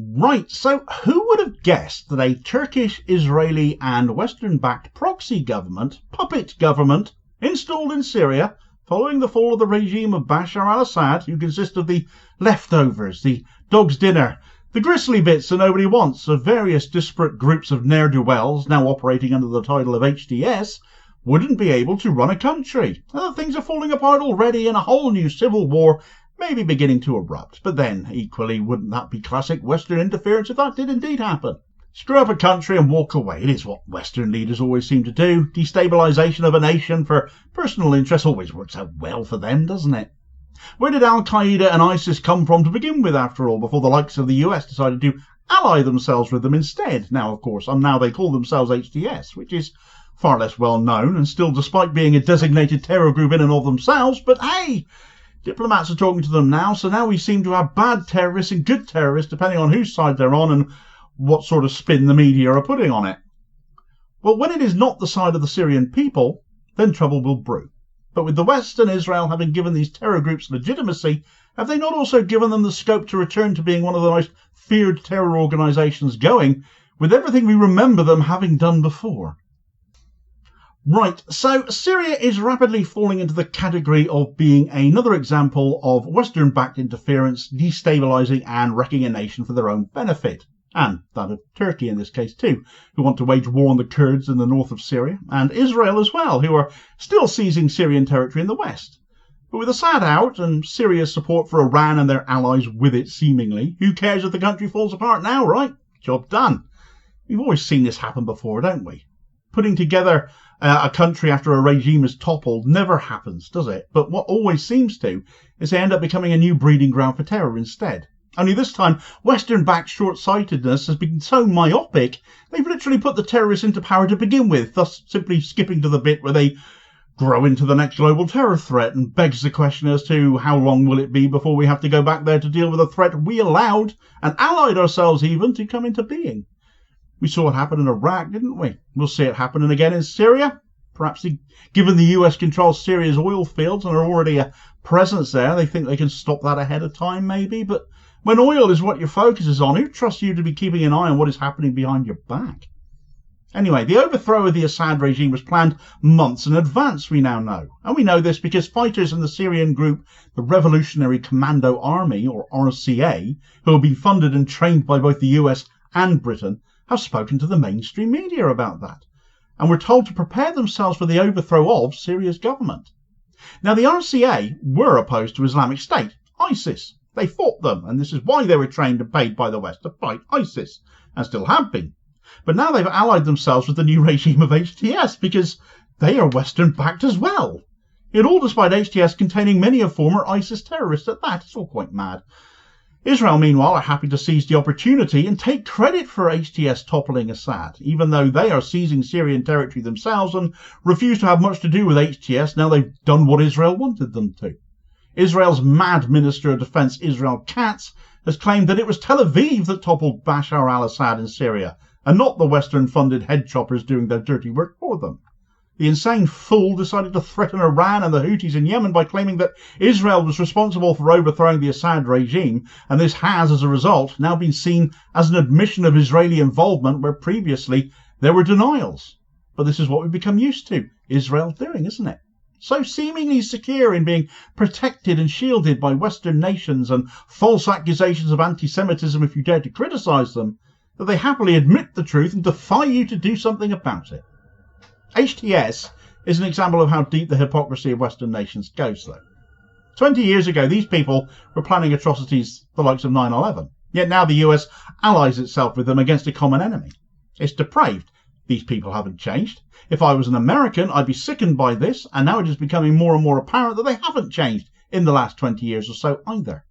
Right, so who would have guessed that a Turkish, Israeli and Western-backed proxy government, puppet government, installed in Syria following the fall of the regime of Bashar Al-Assad, who consists of the leftovers, the dog's dinner, the gristly bits that nobody wants of various disparate groups of ne'er-do-wells now operating under the title of HTS, wouldn't be able to run a country. Things are falling apart already and a whole new civil war may be beginning to erupt. But then, equally, wouldn't that be classic Western interference if that did indeed happen? Screw up a country and walk away. It is what Western leaders always seem to do. Destabilisation of a nation for personal interest always works out well for them, doesn't it? Where did Al-Qaeda and ISIS come from to begin with, after all, before the likes of the US decided to ally themselves with them instead? Now, of course, now they call themselves HTS, which is far less well known, and still, despite being a designated terror group in and of themselves, but hey, diplomats are talking to them now, so now we seem to have bad terrorists and good terrorists, depending on whose side they're on and what sort of spin the media are putting on it. Well, when it is not the side of the Syrian people, then trouble will brew. But with the West and Israel having given these terror groups legitimacy, have they not also given them the scope to return to being one of the most feared terror organisations going, with everything we remember them having done before? Right, so Syria is rapidly falling into the category of being another example of Western-backed interference, destabilising and wrecking a nation for their own benefit. And that of Turkey in this case too, who want to wage war on the Kurds in the north of Syria, and Israel as well, who are still seizing Syrian territory in the west. But with Assad out, and Syria's support for Iran and their allies with it seemingly, who cares if the country falls apart now, right? Job done. We've always seen this happen before, don't we? Putting together a country after a regime is toppled never happens, does it? But what always seems to is they end up becoming a new breeding ground for terror instead. Only this time, Western-backed short-sightedness has been so myopic, they've literally put the terrorists into power to begin with, thus simply skipping to the bit where they grow into the next global terror threat, and begs the question as to how long will it be before we have to go back there to deal with a threat we allowed, and allied ourselves even, to come into being. We saw it happen in Iraq, didn't we? We'll see it happening again in Syria. Perhaps given the US controls Syria's oil fields and are already a presence there, they think they can stop that ahead of time maybe. But when oil is what your focus is on, who trusts you to be keeping an eye on what is happening behind your back? Anyway, the overthrow of the Assad regime was planned months in advance, we now know. And we know this because fighters in the Syrian group, the Revolutionary Commando Army, or RCA, who have been funded and trained by both the US and Britain, have spoken to the mainstream media about that, and were told to prepare themselves for the overthrow of Syria's government. Now, the RCA were opposed to Islamic State, ISIS. They fought them, and this is why they were trained and paid by the West to fight ISIS, and still have been. But now they've allied themselves with the new regime of HTS, because they are Western-backed as well. It all despite HTS containing many of former ISIS terrorists at that. It's all quite mad. Israel, meanwhile, are happy to seize the opportunity and take credit for HTS toppling Assad, even though they are seizing Syrian territory themselves and refuse to have much to do with HTS now they've done what Israel wanted them to. Israel's mad Minister of Defense, Israel Katz, has claimed that it was Tel Aviv that toppled Bashar al-Assad in Syria, and not the Western-funded head choppers doing their dirty work for them. The insane fool decided to threaten Iran and the Houthis in Yemen by claiming that Israel was responsible for overthrowing the Assad regime, and this has, as a result, now been seen as an admission of Israeli involvement where previously there were denials. But this is what we've become used to Israel doing, isn't it? So seemingly secure in being protected and shielded by Western nations and false accusations of anti-Semitism if you dare to criticise them, that they happily admit the truth and defy you to do something about it. HTS is an example of how deep the hypocrisy of Western nations goes, though. 20 years ago, these people were planning atrocities the likes of 9/11, yet now the US allies itself with them against a common enemy. It's depraved. These people haven't changed. If I was an American, I'd be sickened by this, and now it is becoming more and more apparent that they haven't changed in the last 20 years or so either.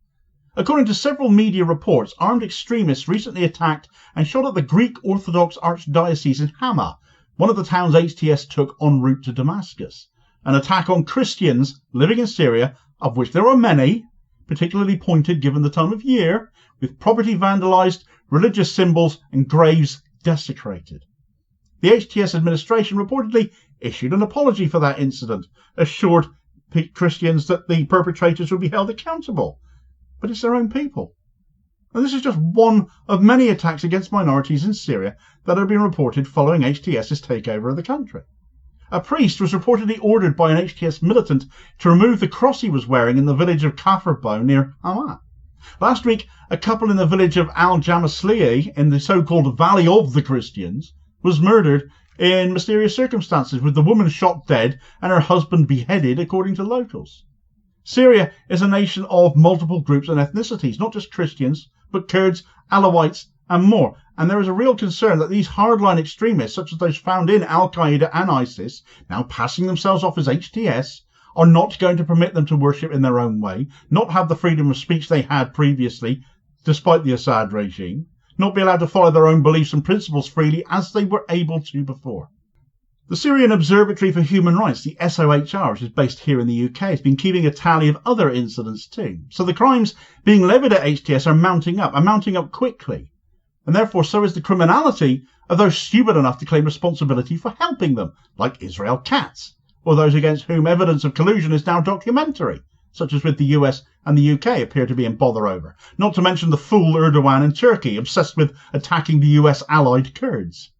According to several media reports, armed extremists recently attacked and shot at the Greek Orthodox Archdiocese in Hama, one of the towns HTS took en route to Damascus. An attack on Christians living in Syria, of which there are many, particularly pointed given the time of year, with property vandalised, religious symbols and graves desecrated. The HTS administration reportedly issued an apology for that incident, assured Christians that the perpetrators would be held accountable. But it's their own people. And this is just one of many attacks against minorities in Syria that have been reported following HTS's takeover of the country. A priest was reportedly ordered by an HTS militant to remove the cross he was wearing in the village of Kafirbo near Hama. Last week, a couple in the village of Al-Jamisliya in the so-called Valley of the Christians was murdered in mysterious circumstances, with the woman shot dead and her husband beheaded, according to locals. Syria is a nation of multiple groups and ethnicities, not just Christians, but Kurds, Alawites and more. And there is a real concern that these hardline extremists, such as those found in Al-Qaeda and ISIS, now passing themselves off as HTS, are not going to permit them to worship in their own way, not have the freedom of speech they had previously, despite the Assad regime, not be allowed to follow their own beliefs and principles freely as they were able to before. The Syrian Observatory for Human Rights, the SOHR, which is based here in the UK, has been keeping a tally of other incidents too. So the crimes being levied at HTS are mounting up quickly. And therefore so is the criminality of those stupid enough to claim responsibility for helping them, like Israel Katz, or those against whom evidence of collusion is now documentary, such as with the US and the UK appear to be in bother over, not to mention the fool Erdogan in Turkey, obsessed with attacking the US allied Kurds.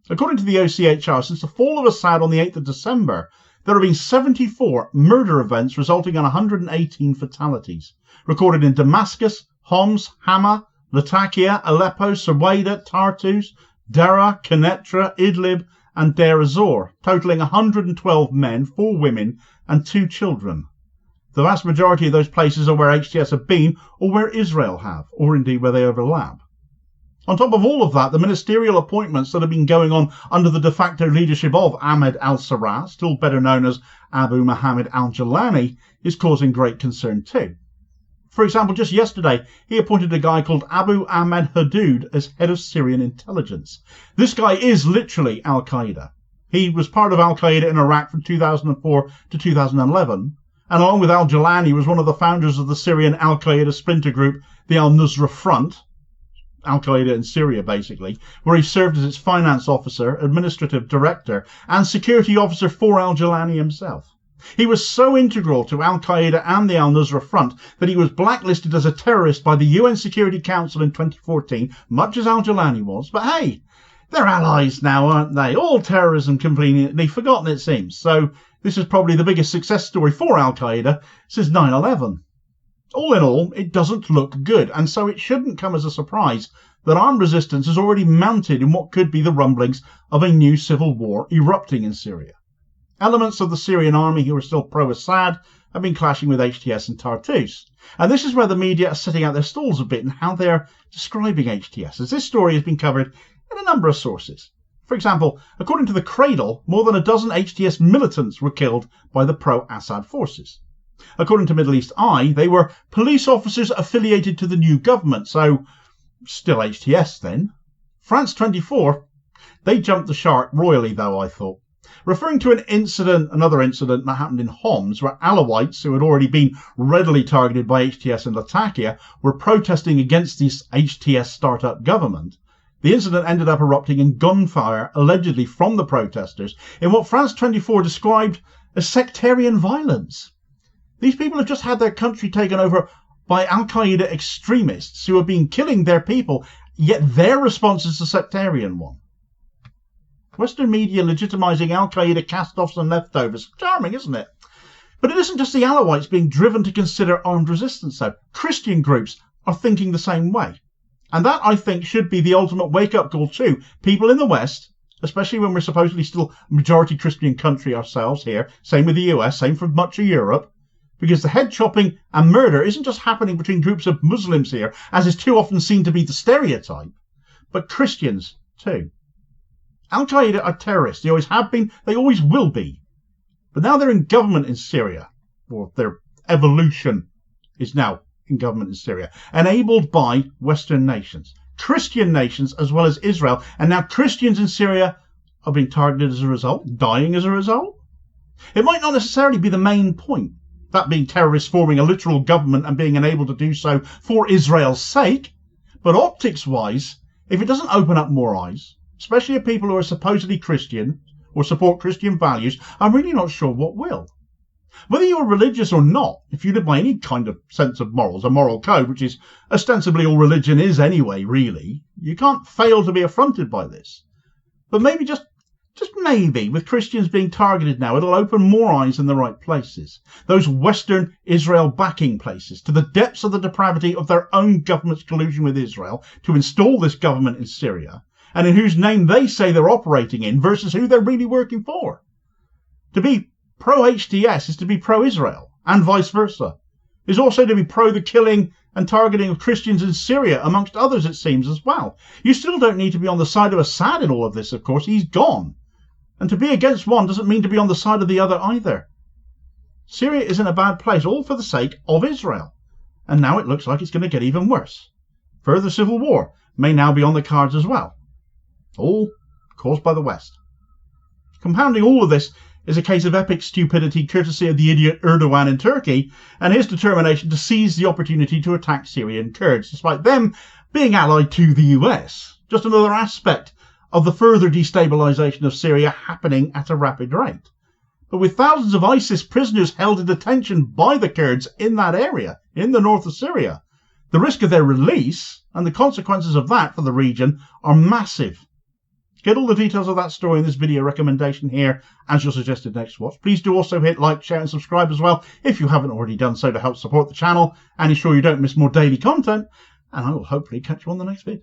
According to the OCHR, since the fall of Assad on the 8th of December, there have been 74 murder events resulting in 118 fatalities, recorded in Damascus, Homs, Hama, Latakia, Aleppo, Suwaida, Tartus, Dara, Quneitra, Idlib and Deir ez-Zor, totaling 112 men, 4 women and 2 children. The vast majority of those places are where HTS have been, or where Israel have, or indeed where they overlap. On top of all of that, the ministerial appointments that have been going on under the de facto leadership of Ahmed al-Sarraj, still better known as Abu Mohammed al-Jilani, is causing great concern too. For example, just yesterday, he appointed a guy called Abu Ahmed Hudud as head of Syrian intelligence. This guy is literally Al-Qaeda. He was part of Al-Qaeda in Iraq from 2004 to 2011, and along with al-Jilani was one of the founders of the Syrian Al-Qaeda splinter group, the Al-Nusra Front, Al-Qaeda in Syria basically, where he served as its finance officer, administrative director, and security officer for al-Jilani himself. He was so integral to Al-Qaeda and the Al-Nusra Front that he was blacklisted as a terrorist by the UN Security Council in 2014, much as al-Jilani was. But hey, they're allies now, aren't they? All terrorism completely forgotten, it seems. So this is probably the biggest success story for Al-Qaeda since 9/11. All in all, it doesn't look good, and so it shouldn't come as a surprise that armed resistance has already mounted in what could be the rumblings of a new civil war erupting in Syria. Elements of the Syrian army who are still pro-Assad have been clashing with HTS and Tartus. And this is where the media are setting out their stalls a bit in how they're describing HTS, as this story has been covered in a number of sources. For example, according to the Cradle, more than a dozen HTS militants were killed by the pro-Assad forces. According to Middle East Eye, they were police officers affiliated to the new government, so still HTS then. France 24, they jumped the shark royally though, I thought. Referring to another incident that happened in Homs, where Alawites, who had already been readily targeted by HTS and Latakia, were protesting against this HTS startup government. The incident ended up erupting in gunfire, allegedly from the protesters, in what France 24 described as sectarian violence. These people have just had their country taken over by Al-Qaeda extremists who have been killing their people, yet their response is a sectarian one. Western media legitimising Al-Qaeda cast-offs and leftovers. Charming, isn't it? But it isn't just the Alawites being driven to consider armed resistance, though. Christian groups are thinking the same way. And that, I think, should be the ultimate wake-up call to people in the West, especially when we're supposedly still a majority Christian country ourselves here, same with the US, same for much of Europe, because the head chopping and murder isn't just happening between groups of Muslims here, as is too often seen to be the stereotype, but Christians too. Al-Qaeda are terrorists. They always have been, they always will be. But now they're in government in Syria, or their evolution is now in government in Syria, enabled by Western nations, Christian nations as well as Israel, and now Christians in Syria are being targeted as a result, dying as a result. It might not necessarily be the main point, that being terrorists forming a literal government and being enabled to do so for Israel's sake, but optics-wise, if it doesn't open up more eyes, especially of people who are supposedly Christian or support Christian values, I'm really not sure what will. Whether you're religious or not, if you live by any kind of sense of morals, a moral code, which is ostensibly all religion is anyway, really, you can't fail to be affronted by this. But maybe, just maybe, with Christians being targeted now, it'll open more eyes in the right places. Those Western Israel backing places, to the depths of the depravity of their own government's collusion with Israel to install this government in Syria, and in whose name they say they're operating in versus who they're really working for. To be pro-HTS is to be pro-Israel, and vice versa. Is also to be pro the killing and targeting of Christians in Syria, amongst others, it seems, as well. You still don't need to be on the side of Assad in all of this, of course. He's gone. And to be against one doesn't mean to be on the side of the other either. Syria is in a bad place, all for the sake of Israel. And now it looks like it's going to get even worse. Further civil war may now be on the cards as well. All caused by the West. Compounding all of this is a case of epic stupidity courtesy of the idiot Erdogan in Turkey and his determination to seize the opportunity to attack Syrian Kurds, despite them being allied to the US. Just another aspect of the further destabilisation of Syria happening at a rapid rate. But with thousands of ISIS prisoners held in detention by the Kurds in that area, in the north of Syria, the risk of their release and the consequences of that for the region are massive. Get all the details of that story in this video recommendation here as your suggested next watch. Please do also hit like, share and subscribe as well if you haven't already done so to help support the channel and ensure you don't miss more daily content. And I will hopefully catch you on the next vid.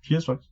Cheers folks.